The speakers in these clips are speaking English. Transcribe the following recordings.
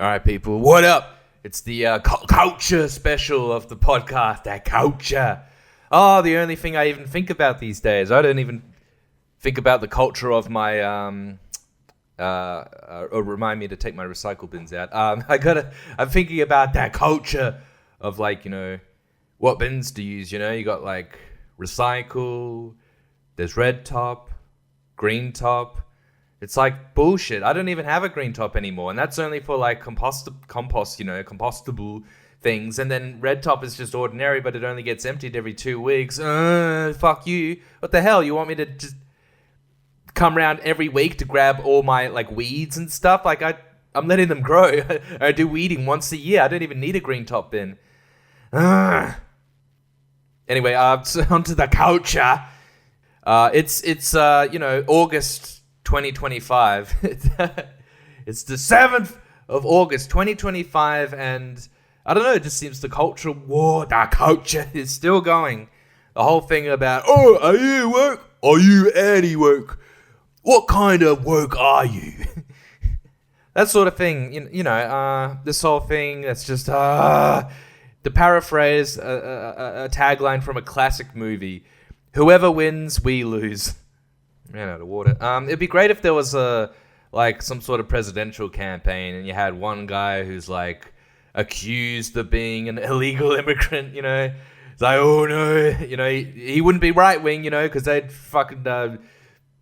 All right, people, what up? It's the culture special of the podcast, that culture. Oh, the only thing I even think about these days. I don't even think about the culture of my, remind me to take my recycle bins out. I'm thinking about that culture of what bins to use, you got recycle, there's red top, green top. It's like bullshit. I don't even have a green top anymore. And that's only for compostable things. And then red top is just ordinary, but it only gets emptied every 2 weeks. Fuck you. What the hell? You want me to just come around every week to grab all my weeds and stuff? I'm letting them grow. I do weeding once a year. I don't even need a green top bin. Anyway, onto the culture. It's August 2025. It's the 7th of August 2025, and I don't know, it just seems the culture is still going. The whole thing about, are you woke? Are you anti-woke? What kind of woke are you? That sort of thing, this whole thing, that's just, to paraphrase a tagline from a classic movie, whoever wins, we lose. Ran out of water. It'd be great if there was some sort of presidential campaign and you had one guy who's accused of being an illegal immigrant, It's like, oh no, he wouldn't be right wing, because they'd fucking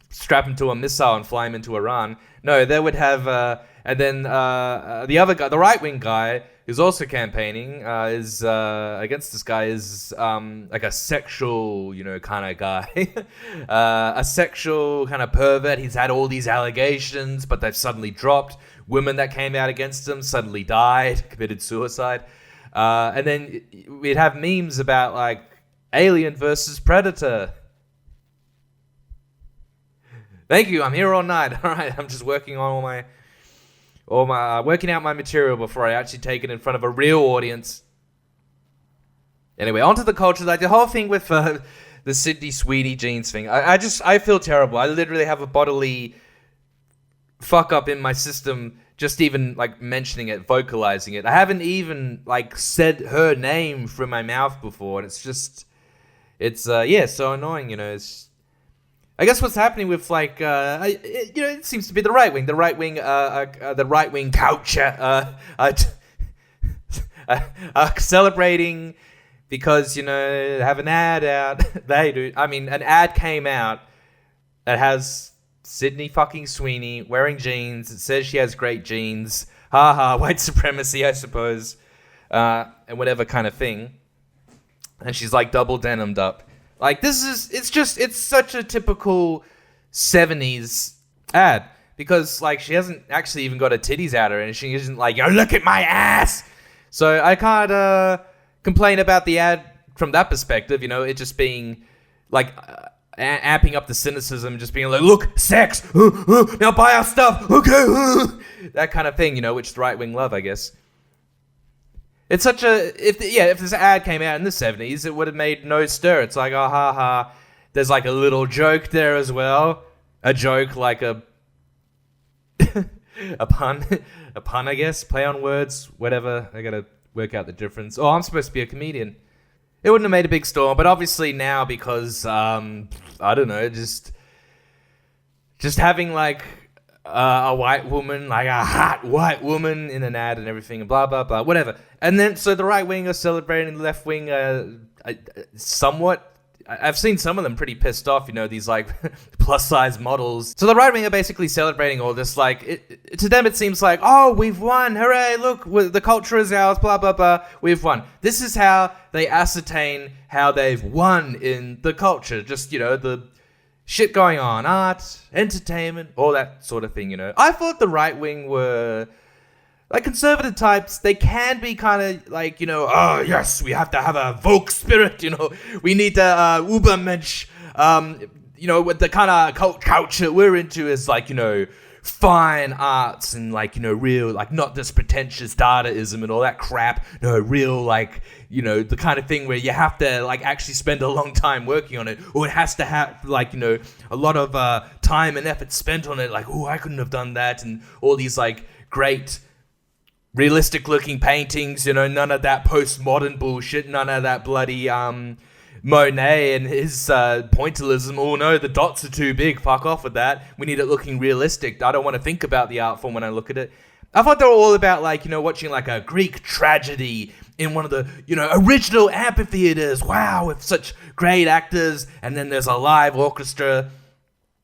strap him to a missile and fly him into Iran. No, they would have, and then the other guy, the right wing guy, who's also campaigning, is against this guy, is a sexual, kind of guy. A sexual kind of pervert. He's had all these allegations, but they've suddenly dropped. Women that came out against him suddenly died, committed suicide. And then we'd have memes about, Alien versus Predator. Thank you, I'm here all night. All right, I'm just working on working out my material before I actually take it in front of a real audience. Anyway, onto the culture. The whole thing with the Sydney Sweeney jeans thing. I feel terrible. I literally have a bodily fuck up in my system just even mentioning it, vocalizing it. I haven't even said her name through my mouth before, and it's so annoying. I guess what's happening with it seems to be the right wing culture celebrating because they have an ad out. They do. I mean, an ad came out that has Sydney fucking Sweeney wearing jeans. It says she has great jeans. Ha ha, white supremacy, I suppose, and whatever kind of thing. And she's double denimed up. It's such a typical 70s ad. Because, she hasn't actually even got her titties at her, and she isn't look at my ass! So I can't complain about the ad from that perspective, it just being, amping up the cynicism, just being look, sex! Now buy our stuff! Okay! That kind of thing, which the right-wing love, I guess. It's such a... If this ad came out in the 70s, it would have made no stir. It's oh, ha, ha. There's a little joke there as well. A joke, a pun. A pun, I guess. Play on words, whatever. I gotta work out the difference. Oh, I'm supposed to be a comedian. It wouldn't have made a big storm, but obviously now because, I don't know, just having, a white woman, a hot white woman in an ad and everything, and blah, blah, blah, whatever. And then, so the right wing are celebrating, the left wing somewhat. I've seen some of them pretty pissed off, these, plus-size models. So the right wing are basically celebrating all this, to them it seems oh, we've won, hooray, look, the culture is ours, blah, blah, blah, we've won. This is how they ascertain how they've won in the culture, just, the shit going on, art, entertainment, all that sort of thing, I thought the right wing were, conservative types, they can be kind of oh, yes, we have to have a Volk spirit, we need to Ubermensch, with the kind of culture we're into is fine arts and real, not this pretentious Dadaism and all that crap, no, real, the kind of thing where you have to actually spend a long time working on it, or it has to have a lot of time and effort spent on it, oh, I couldn't have done that, and all these great realistic looking paintings, you know, none of that postmodern bullshit, none of that bloody Monet and his pointillism. Oh no, the dots are too big, fuck off with that. We need it looking realistic. I don't want to think about the art form when I look at it. I thought they were all about, like, you know, watching like a Greek tragedy in one of the, you know, original amphitheaters. Wow, with such great actors, and then there's a live orchestra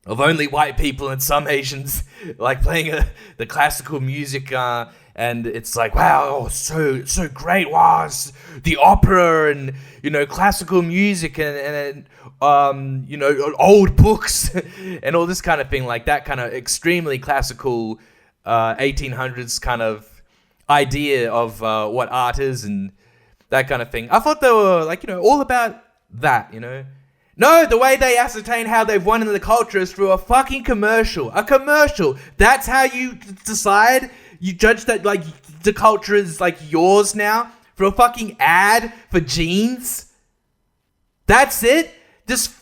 of only white people and some Asians, like playing the classical music, and it's like, wow, oh, so great, wow, the opera and, you know, classical music and you know, old books and all this kind of thing, like that kind of extremely classical 1800s kind of idea of what art is and that kind of thing. I thought they were, like, you know, all about that, you know. No, the way they ascertain how they've won in the culture is through a fucking commercial. A commercial. That's how you decide. You judge that, like, the culture is, like, yours now for a fucking ad for jeans. That's it. Just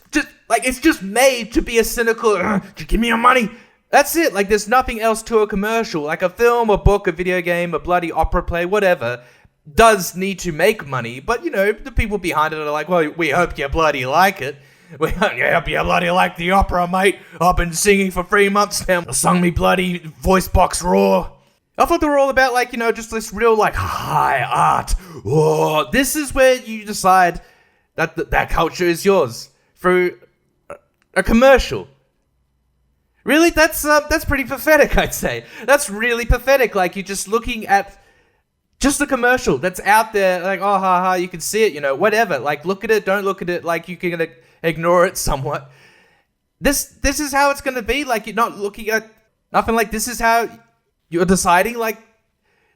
like, it's just made to be a cynical, just give me your money. That's it. Like, there's nothing else to a commercial. Like, a film, a book, a video game, a bloody opera play, whatever, does need to make money, but, you know, the people behind it are like, well, we hope you bloody like it. We hope you bloody like the opera, mate. I've been singing for 3 months now. Sung me bloody voice box raw. I thought they were all about, like, you know, just this real, like, high art. Oh, this is where you decide that culture is yours through a commercial. Really, that's pretty pathetic, I'd say. That's really pathetic. Like, you're just looking at just a commercial that's out there, like, oh, ha, you can see it, you know, whatever. Like, look at it, don't look at it, like, you can ignore it somewhat. This is how it's going to be, like, you're not looking at nothing. Like, this is how you're deciding, like,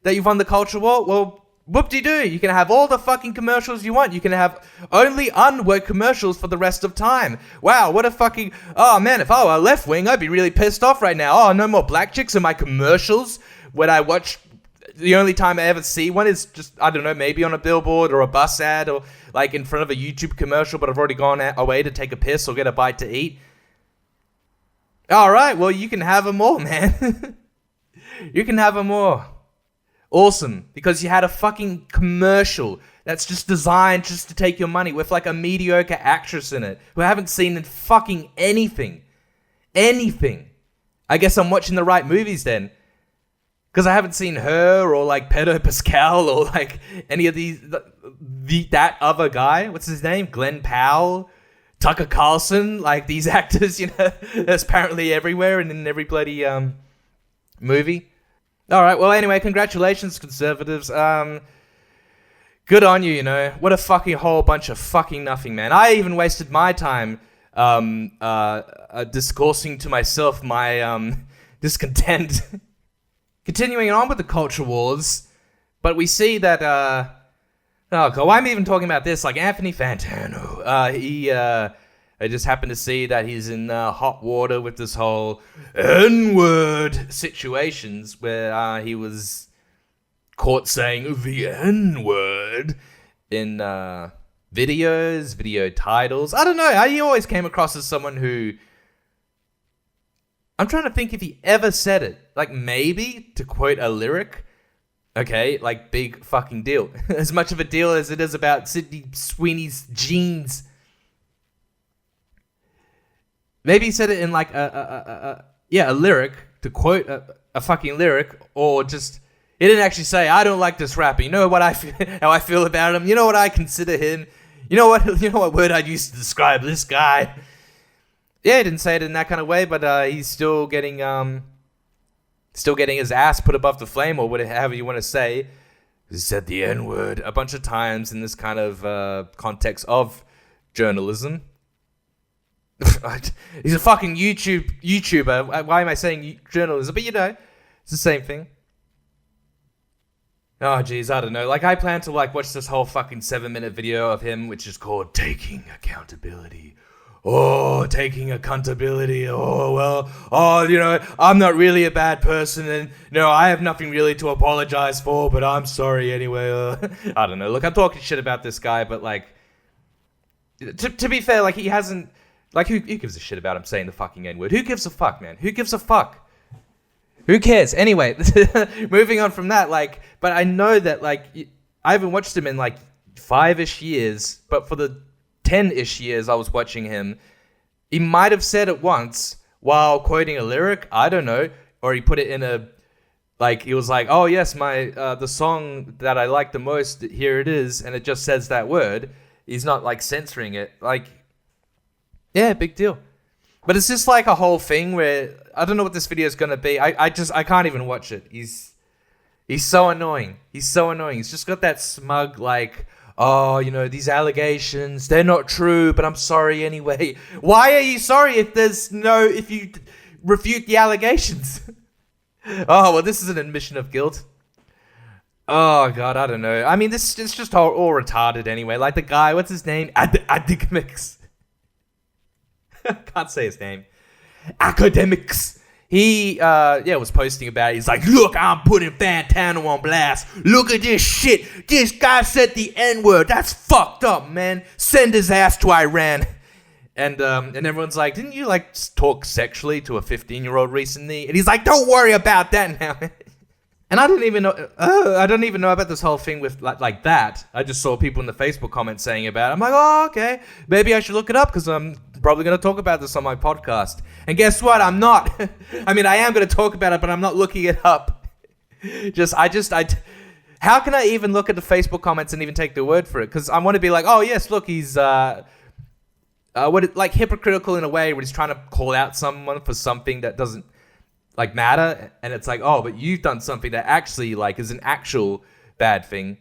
that you've won the culture war. Well, whoop-de-doo, you can have all the fucking commercials you want. You can have only unworked commercials for the rest of time. Wow, what a fucking, oh man, if I were left wing, I'd be really pissed off right now. Oh, no more black chicks in my commercials when I watch. The only time I ever see one is just, I don't know, maybe on a billboard or a bus ad or, like, in front of a YouTube commercial, but I've already gone away to take a piss or get a bite to eat. All right, well, you can have them all, man. You can have them all. Awesome, because you had a fucking commercial that's just designed just to take your money with, like, a mediocre actress in it who I haven't seen in fucking anything. Anything. I guess I'm watching the right movies then. Because I haven't seen her or, like, Pedro Pascal or, like, any of these, that other guy. What's his name? Glenn Powell, Tucker Carlson. Like, these actors, you know, that's apparently everywhere and in every bloody movie. All right, well, anyway, congratulations, conservatives. Good on you, you know. What a fucking whole bunch of fucking nothing, man. I even wasted my time discoursing to myself my discontent. Continuing on with the culture wars, but we see that, oh god, why am I even talking about this? Like, Anthony Fantano, I just happened to see that he's in hot water with this whole N-word situations where he was caught saying the N-word in videos, video titles. I don't know, he always came across as someone who, I'm trying to think if he ever said it. Like, maybe, to quote a lyric, okay, like, big fucking deal. As much of a deal as it is about Sydney Sweeney's jeans. Maybe he said it in, like, a lyric, to quote a fucking lyric, or just, he didn't actually say, I don't like this rapper. You know what how I feel about him? You know what I consider him? You know what word I'd use to describe this guy? Yeah, he didn't say it in that kind of way, but he's still getting his ass put above the flame, or whatever you want to say. He said the N-word a bunch of times in this kind of context of journalism. He's a fucking YouTuber. Why am I saying journalism? But, you know, it's the same thing. Oh, geez, I don't know. Like, I plan to, like, watch this whole fucking 7-minute video of him, which is called Taking Accountability. Oh, taking accountability. Oh, well, oh, you know, I'm not really a bad person, and, you know, I have nothing really to apologize for, but I'm sorry anyway. I don't know. Look, I'm talking shit about this guy, but, like, to be fair, like, he hasn't, like, who gives a shit about him saying the fucking N-word? Who gives a fuck, man? Who gives a fuck? Who cares? Anyway, moving on from that, like, but I know that like I haven't watched him in like 5-ish years, but for the 10-ish years I was watching him, he might have said it once while quoting a lyric. I don't know, or he put it in a like he was like, oh yes, my the song that I like the most, here it is, and it just says that word. He's not like censoring it. Like, yeah, big deal. But it's just like a whole thing where I don't know what this video is gonna be. I can't even watch it. He's so annoying. He's so annoying. He's just got that smug like, oh, you know, these allegations, they're not true, but I'm sorry anyway. Why are you sorry if you refute the allegations? Oh, well, this is an admission of guilt. Oh, God, I don't know. I mean, it's just all retarded anyway. Like the guy, what's his name? Academics. Can't say his name. Academics. He, was posting about it. He's like, look, I'm putting Fantano on blast. Look at this shit. This guy said the N-word. That's fucked up, man. Send his ass to Iran. And everyone's like, didn't you like talk sexually to a 15-year-old recently? And he's like, don't worry about that now. And I don't even know about this whole thing with like that. I just saw people in the Facebook comments saying about it. I'm like, oh, okay. Maybe I should look it up because I'm probably going to talk about this on my podcast. And guess what? I'm not. I mean, I am going to talk about it, but I'm not looking it up. How can I even look at the Facebook comments and even take the word for it? Because I want to be like, oh, yes, look, he's... like hypocritical in a way where he's trying to call out someone for something that doesn't like matter, and it's like, oh, but you've done something that actually like is an actual bad thing.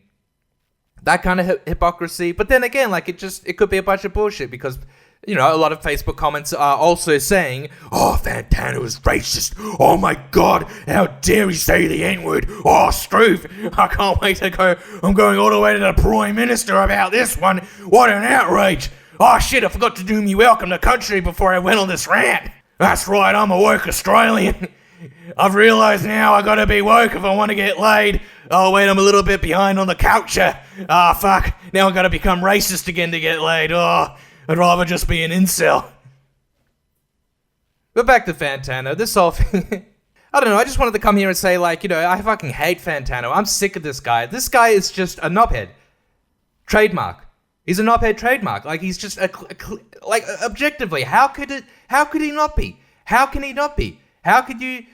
That kind of hypocrisy. But then again, like it could be a bunch of bullshit because, you know, a lot of Facebook comments are also saying, oh, Fantano is racist. Oh my God, how dare he say the N-word? Oh, Struve, I can't wait to go. I'm going all the way to the Prime Minister about this one. What an outrage. Oh shit, I forgot to do me welcome to country before I went on this rant. That's right, I'm a woke Australian. I've realised now I gotta be woke if I want to get laid. Oh wait, I'm a little bit behind on the culture. Ah, fuck, now I gotta become racist again to get laid. Oh, I'd rather just be an incel. But back to Fantano, this whole thing... I don't know, I just wanted to come here and say, like, you know, I fucking hate Fantano. I'm sick of this guy. This guy is just a knobhead. Trademark. He's a knobhead trademark. Like, he's just like, objectively, how could he not be? How can he not be? How could you?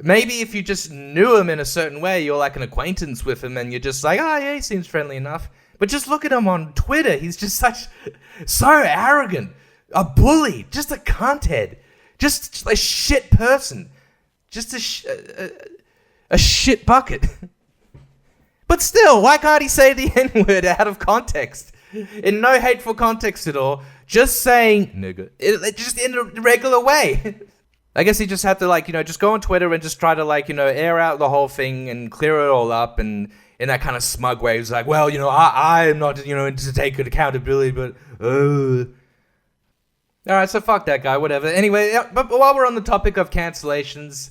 Maybe if you just knew him in a certain way, you're like an acquaintance with him, and you're just like, oh yeah, he seems friendly enough. But just look at him on Twitter. He's just so arrogant, a bully, just a cunthead, just a shit person, just a shit bucket. But still, why can't he say the N-word out of context? In no hateful context at all, just saying nigga, just in a regular way. I guess he just had to, like, you know, just go on Twitter and just try to, like, you know, air out the whole thing and clear it all up, and in that kind of smug way, he was like, well, you know, I am not, you know, to take accountability, but alright, so fuck that guy, whatever. Anyway, but while we're on the topic of cancellations,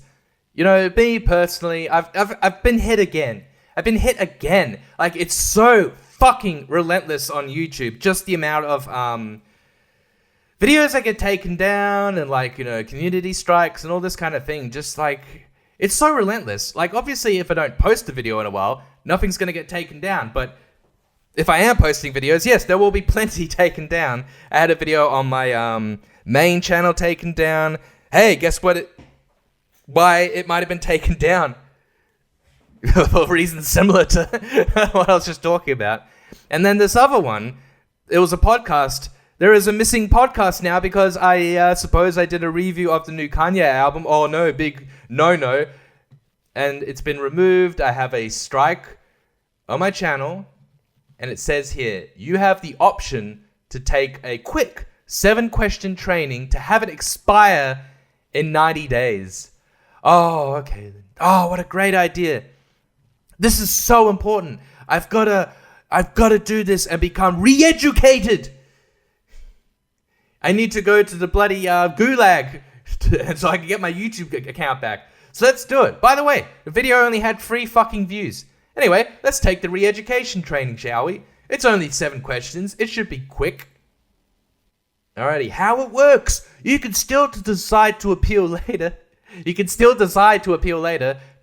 you know, me personally, I've been hit again. Like, it's so fucking relentless on YouTube. Just the amount of videos that get taken down and, like, you know, community strikes and all this kind of thing. Just like, it's so relentless. Like, obviously, if I don't post a video in a while, nothing's gonna get taken down. But if I am posting videos, yes, there will be plenty taken down. I had a video on my main channel taken down. Hey, guess what? Why it might have been taken down. For reasons similar to what I was just talking about. And then this other one, it was a podcast. There is a missing podcast now because I suppose I did a review of the new Kanye album. Oh no, big no. And it's been removed. I have a strike on my channel. And it says here, you have the option to take a quick 7-question training to have it expire in 90 days. Oh, okay then. Oh, what a great idea. This is so important. I've got to do this and become re-educated. I need to go to the bloody gulag so I can get my YouTube account back. So let's do it. By the way, the video only had 3 fucking views. Anyway, let's take the re-education training, shall we? It's only 7 questions. It should be quick. Alrighty, how it works. You can still decide to appeal later.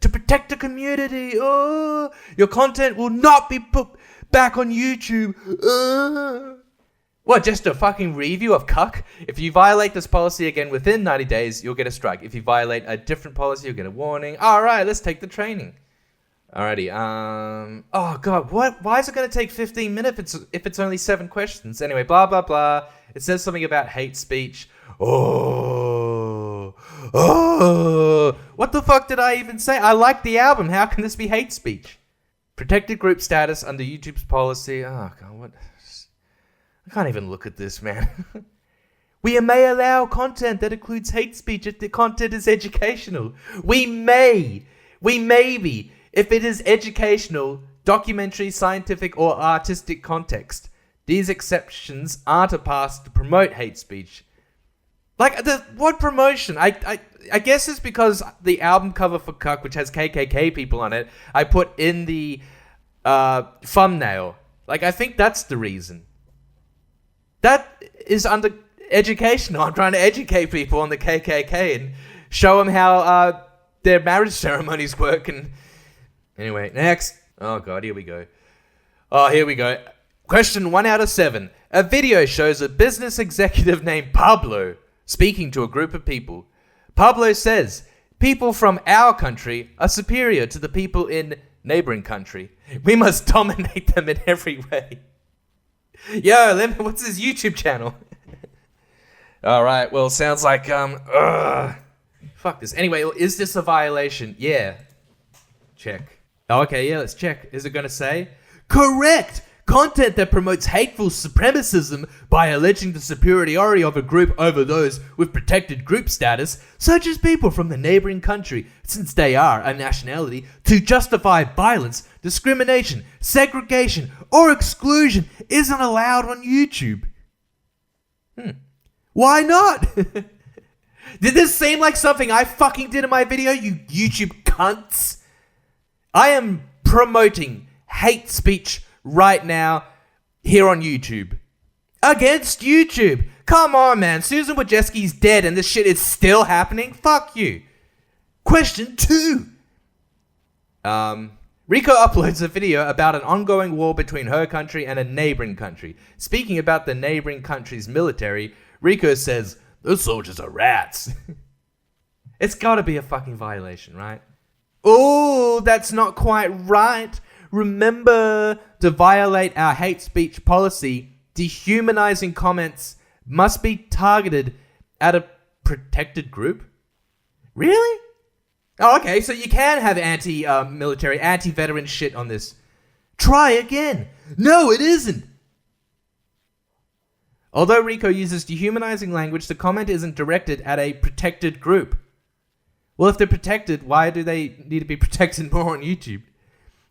to protect the community. Oh, your content will not be put back on YouTube. What, just a fucking review of cuck? If you violate this policy again within 90 days, you'll get a strike. If you violate a different policy, you'll get a warning. All right, let's take the training. Alrighty, oh god, what? Why is it gonna take 15 minutes if it's only 7 questions? Anyway, blah, blah, blah. It says something about hate speech. Oh, what the fuck did I even say? I like the album. How can this be hate speech? Protected group status under YouTube's policy. Oh god, what? I can't even look at this, man. We may allow content that includes hate speech if the content is educational. We may be. If it is educational, documentary, scientific, or artistic context, these exceptions aren't a pass to promote hate speech. Like, what promotion? I guess it's because the album cover for Cuck, which has KKK people on it, I put in the thumbnail. Like, I think that's the reason. That is under educational. I'm trying to educate people on the KKK and show them how their marriage ceremonies work. And anyway, next. Oh god, here we go. Question 1 out of 7. A video shows a business executive named Pablo speaking to a group of people. Pablo says, people from our country are superior to the people in neighboring country. We must dominate them in every way. Yo, what's his YouTube channel? Alright, well, sounds like, fuck this. Anyway, is this a violation? Yeah. Check. Oh, okay, yeah, let's check. Is it gonna say? Correct! Content that promotes hateful supremacism by alleging the superiority of a group over those with protected group status, such as people from the neighboring country, since they are a nationality, to justify violence, discrimination, segregation, or exclusion isn't allowed on YouTube. Why not? Did this seem like something I fucking did in my video, you YouTube cunts? I am promoting hate speech right now here on YouTube. Against YouTube. Come on, man. Susan Wojcicki's dead and this shit is still happening? Fuck you. Question 2. Rico uploads a video about an ongoing war between her country and a neighboring country. Speaking about the neighboring country's military, Rico says, those soldiers are rats. It's gotta be a fucking violation, right? Oh, that's not quite right. Remember, to violate our hate speech policy, dehumanizing comments must be targeted at a protected group? Really? Oh, okay, so you can have anti-military, anti-veteran shit on this. Try again. No, it isn't. Although Rico uses dehumanizing language, the comment isn't directed at a protected group. Well, if they're protected, why do they need to be protected more on YouTube?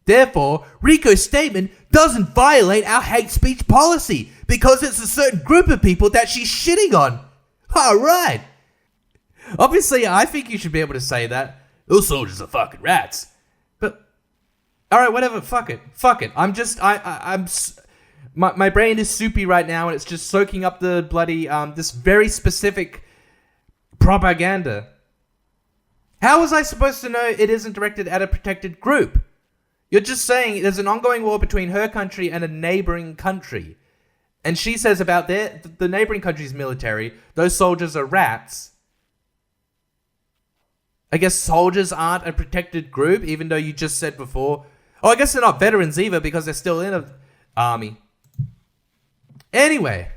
Therefore, Rico's statement doesn't violate our hate speech policy because it's a certain group of people that she's shitting on. Alright. Obviously, I think you should be able to say that. Those soldiers are fucking rats. But, alright, whatever, fuck it. My brain is soupy right now and it's just soaking up the bloody, this very specific propaganda. How was I supposed to know it isn't directed at a protected group? You're just saying there's an ongoing war between her country and a neighboring country. And she says about the neighboring country's military, those soldiers are rats. I guess soldiers aren't a protected group, even though you just said before. Oh, I guess they're not veterans either because they're still in an army. Anyway,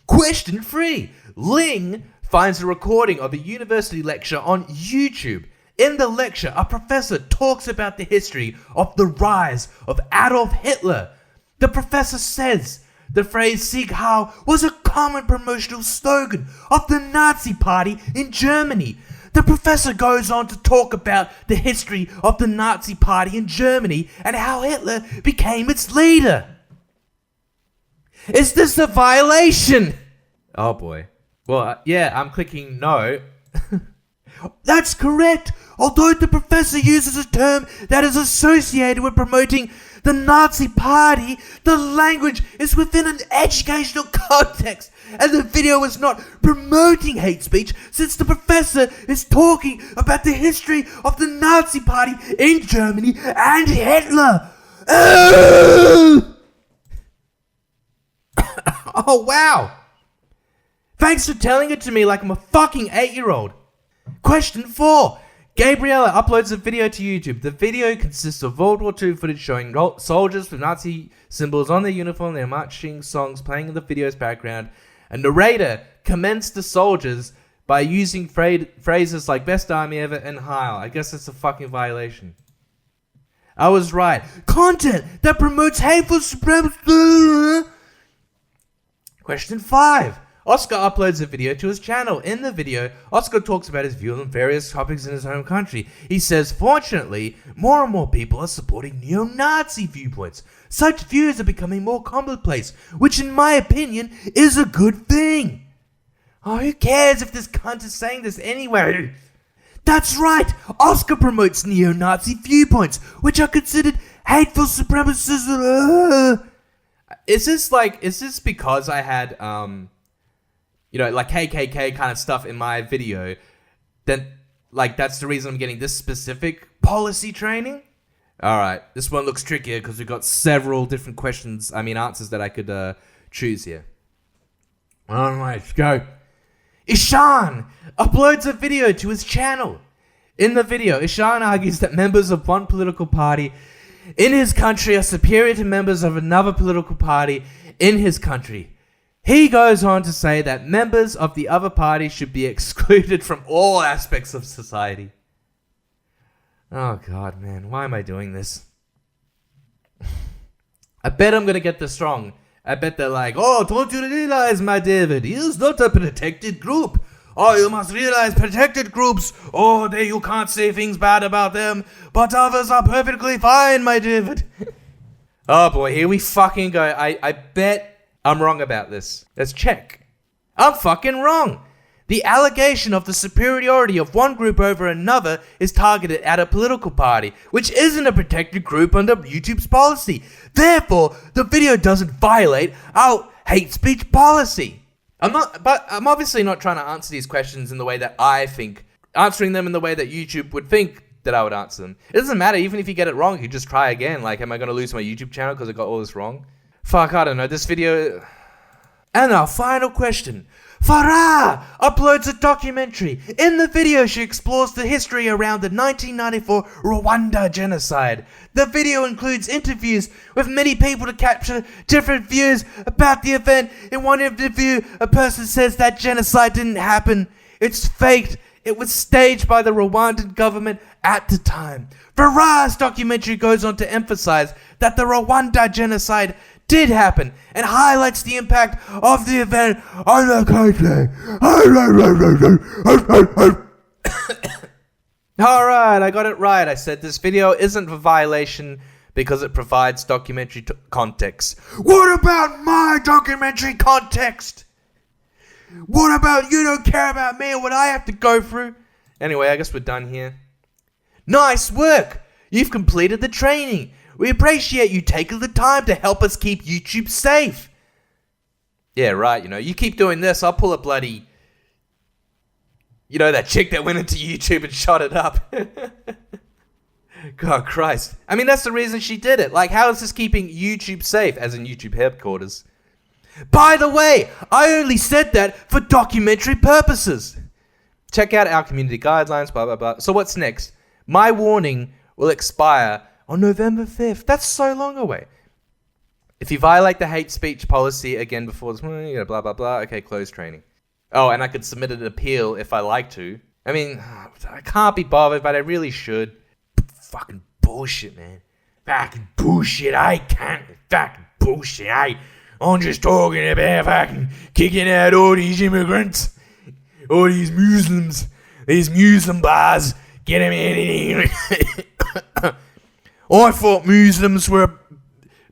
question 3. Ling finds a recording of a university lecture on YouTube. In the lecture, a professor talks about the history of the rise of Adolf Hitler. The professor says the phrase Sieg Heil was a common promotional slogan of the Nazi Party in Germany. The professor goes on to talk about the history of the Nazi Party in Germany and how Hitler became its leader. Is this a violation? Oh boy. Well, yeah, I'm clicking no. That's correct. Although the professor uses a term that is associated with promoting the Nazi Party, the language is within an educational context, and the video is not promoting hate speech since the professor is talking about the history of the Nazi Party in Germany and Hitler. Oh, wow. Thanks for telling it to me like I'm a fucking 8-year-old. Question 4. Gabriella uploads a video to YouTube. The video consists of World War II footage showing soldiers with Nazi symbols on their uniform, their marching songs playing in the video's background. A narrator commends the soldiers by using phrases like best army ever and Heil. I guess that's a fucking violation. I was right. Content that promotes hateful supremacy. Question 5. Oscar uploads a video to his channel. In the video, Oscar talks about his view on various topics in his home country. He says, fortunately, more and more people are supporting neo-Nazi viewpoints. Such views are becoming more commonplace, which in my opinion is a good thing. Oh, who cares if this cunt is saying this anyway? That's right, Oscar promotes neo-Nazi viewpoints, which are considered hateful supremacism. Is this because I had, like KKK kind of stuff in my video, then, that's the reason I'm getting this specific policy training? Alright, this one looks trickier because we've got several different answers that I could choose here. Alright, let's go. Ishan uploads a video to his channel. In the video, Ishan argues that members of one political party in his country are superior to members of another political party in his country. He goes on to say that members of the other party should be excluded from all aspects of society. Oh god, man, why am I doing this? I bet I'm gonna get this wrong. I bet they're like, oh, don't you realize, my David, he is not a protected group. Oh, you must realize protected groups, you can't say things bad about them, but others are perfectly fine, my David. Oh boy, here we fucking go. I bet I'm wrong about this. Let's check. I'm fucking wrong. The allegation of the superiority of one group over another is targeted at a political party, which isn't a protected group under YouTube's policy. Therefore, the video doesn't violate our hate speech policy. I'm obviously not trying to answer these questions in the way that I think, answering them in the way that YouTube would think that I would answer them. It doesn't matter, even if you get it wrong, you just try again. Am I going to lose my YouTube channel because I got all this wrong? Fuck, I don't know, this video... And our final question. Farah uploads a documentary. In the video, she explores the history around the 1994 Rwanda genocide. The video includes interviews with many people to capture different views about the event. In one interview, a person says that genocide didn't happen. It's faked. It was staged by the Rwandan government at the time. Farah's documentary goes on to emphasize that the Rwanda genocide did happen and highlights the impact of the event on the country. Alright, I got it right. I said this video isn't a violation because it provides documentary context. What about my documentary context? What about you don't care about me and what I have to go through? Anyway, I guess we're done here. Nice work! You've completed the training. We appreciate you taking the time to help us keep YouTube safe. Yeah, right, you keep doing this, I'll pull a bloody... that chick that went into YouTube and shot it up. God Christ. I mean, that's the reason she did it. How is this keeping YouTube safe, as in YouTube headquarters? By the way, I only said that for documentary purposes. Check out our community guidelines, blah, blah, blah. So what's next? My warning will expire on November 5th. That's so long away. If you violate the hate speech policy again before this, blah, blah, blah. Okay, close training. Oh, and I could submit an appeal if I like to. I mean, I can't be bothered, but I really should. Fucking bullshit, man. Fucking bullshit. I can't. Fucking bullshit. I'm just talking about fucking kicking out all these immigrants. All these Muslims. These Muslim bars. Get them in here. I thought Muslims were a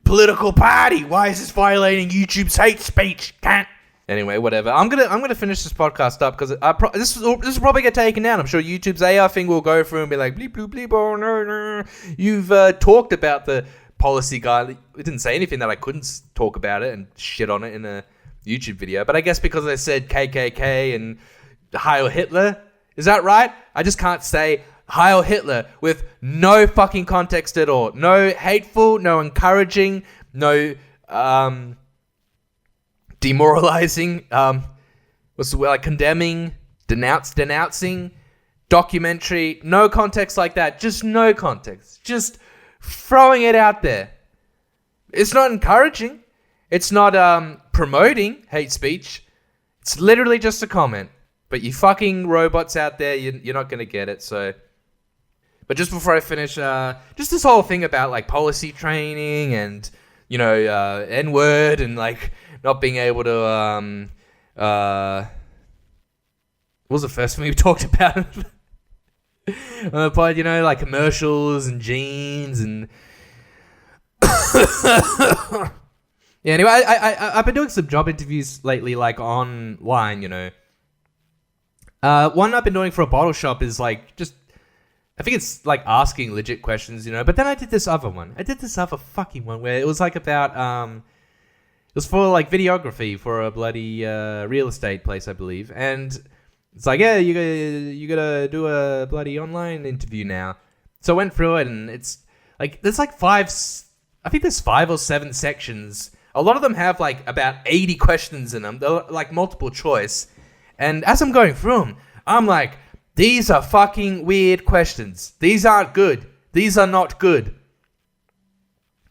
political party. Why is this violating YouTube's hate speech? Can't. Anyway, whatever. I'm gonna finish this podcast up because this is probably get taken down. I'm sure YouTube's AI thing will go through and be like bleep bloop bleep. Oh no. You've talked about the policy guide. It didn't say anything that I couldn't talk about it and shit on it in a YouTube video. But I guess because I said KKK and Heil Hitler, is that right? I just can't say Heil Hitler with no fucking context at all. No hateful, no encouraging, no demoralizing, what's the word, like condemning, denouncing, documentary, no context like that. Just no context. Just throwing it out there. It's not encouraging. It's not promoting hate speech. It's literally just a comment. But you fucking robots out there, you're not going to get it, so... But just before I finish, just this whole thing about, like, policy training and, you know, N-word and, like, not being able to, what was the first thing we talked about? But, you know, like, commercials and jeans and... Yeah, anyway, I've been doing some job interviews lately, like, online, you know. One I've been doing for a bottle shop is, like, just... I think it's, like, asking legit questions, you know. But then I did this other one. I did this other fucking one where it was, like, about... It was for, like, videography for a bloody real estate place, I believe. And it's like, yeah, you gotta do a bloody online interview now. So I went through it, and it's, like, there's, like, I think there's 5 or 7 sections. A lot of them have, like, about 80 questions in them. They're, like, multiple choice. And as I'm going through them, I'm like, these are fucking weird questions. These aren't good. These are not good.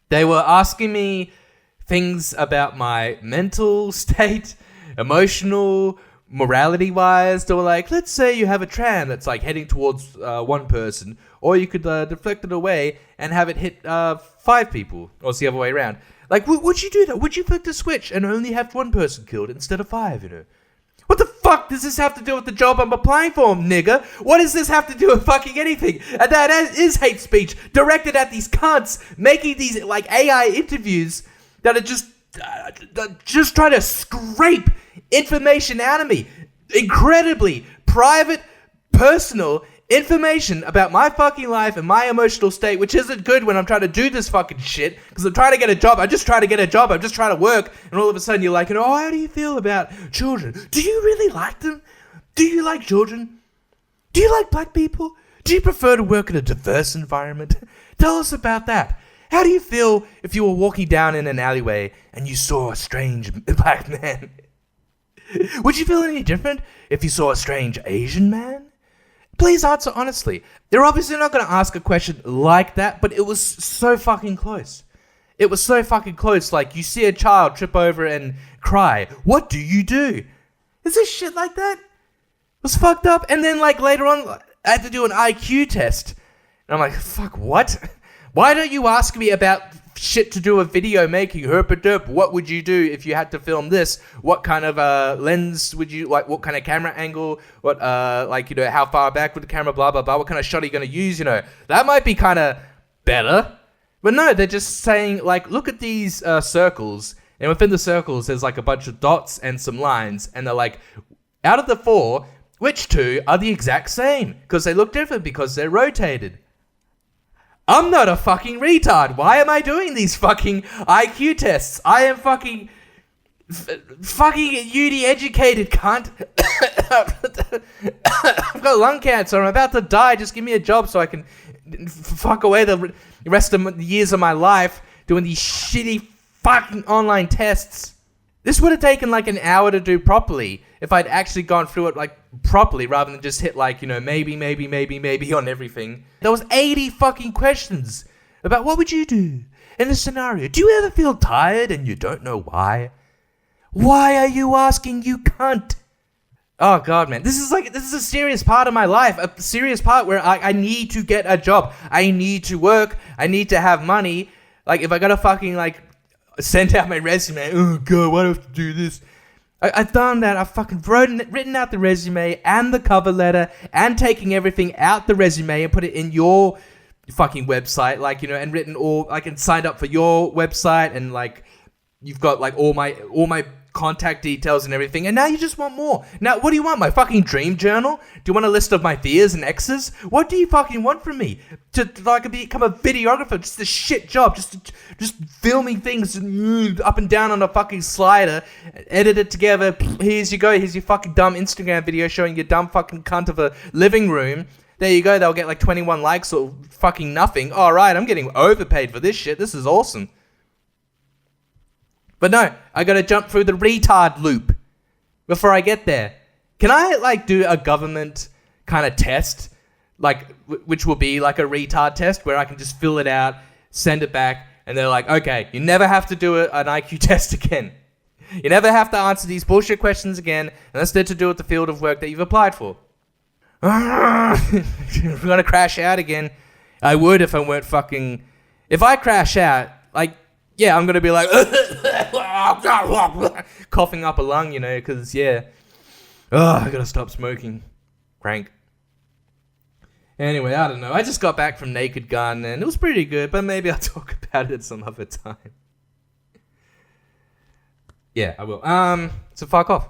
They were asking me things about my mental state, emotional, morality-wise. They were like, let's say you have a tram that's, like, heading towards one person, or you could deflect it away and have it hit 5 people, or it's the other way around. Like, would you do that? Would you flick the switch and only have 1 person killed instead of 5, you know? What the fuck does this have to do with the job I'm applying for, nigga? What does this have to do with fucking anything? And that is hate speech directed at these cunts making these, like, AI interviews that are just trying to scrape information out of me. Incredibly private, personal information about my fucking life and my emotional state, which isn't good when I'm trying to do this fucking shit, because I'm trying to get a job. I'm just trying to get a job. I'm just trying to work. And all of a sudden you're like, oh, how do you feel about children? Do you really like them? Do you like children? Do you like black people? Do you prefer to work in a diverse environment? Tell us about that. How do you feel if you were walking down in an alleyway and you saw a strange black man? Would you feel any different if you saw a strange Asian man? Please answer honestly. They're obviously not going to ask a question like that, but it was so fucking close. It was so fucking close. Like, you see a child trip over and cry. What do you do? Is this shit like that? It was fucked up. And then, like, later on, I had to do an IQ test. And I'm like, fuck, what? Why don't you ask me about shit to do with video making? Herp-a-derp, what would you do if you had to film this? What kind of lens would you, like, what kind of camera angle? What, like, you know, how far back with the camera, blah, blah, blah. What kind of shot are you going to use, you know? That might be kind of better. But no, they're just saying, like, look at these circles. And within the circles, there's, like, a bunch of dots and some lines. And they're like, out of the 4, which 2 are the exact same? Because they look different because they're rotated. I'm not a fucking retard. Why am I doing these fucking IQ tests? I am fucking uni educated cunt. I've got lung cancer. I'm about to die. Just give me a job so I can fuck away the rest of the years of my life doing these shitty fucking online tests. This would have taken like an hour to do properly if I'd actually gone through it like properly rather than just hit like, you know, maybe on everything. There was 80 fucking questions about what would you do in this scenario. Do you ever feel tired and you don't know why? Why are you asking, you cunt? Oh god, man. This is a serious part of my life. A serious part where I need to get a job. I need to work. I need to have money. Like, if I gotta fucking like send out my resume, oh god, why do I have to do this? I've done that. I've fucking written out the resume and the cover letter and taking everything out the resume and put it in your fucking website, like, you know, and written all, like, and signed up for your website, and like you've got like all my contact details and everything, and now you just want more. Now, what do you want? My fucking dream journal? Do you want a list of my fears and exes? What do you fucking want from me? To like become a videographer? Just a shit job, just filming things up and down on a fucking slider, edit it together. Here's you go. Here's your fucking dumb Instagram video showing your dumb fucking cunt of a living room. There you go. They'll get like 21 likes or fucking nothing. All right, I'm getting overpaid for this shit. This is awesome. But no, I gotta jump through the retard loop before I get there. Can I like do a government kind of test, like which will be like a retard test where I can just fill it out, send it back, and they're like, okay, you never have to do an IQ test again. You never have to answer these bullshit questions again, unless they're to do with the field of work that you've applied for. We're gonna crash out again. I would if I weren't fucking... If I crash out, like, yeah, I'm gonna be like... coughing up a lung, you know, because, yeah. I gotta stop smoking. Crank. Anyway, I don't know. I just got back from Naked Gun, and it was pretty good, but maybe I'll talk about it some other time. Yeah, I will. So fuck off.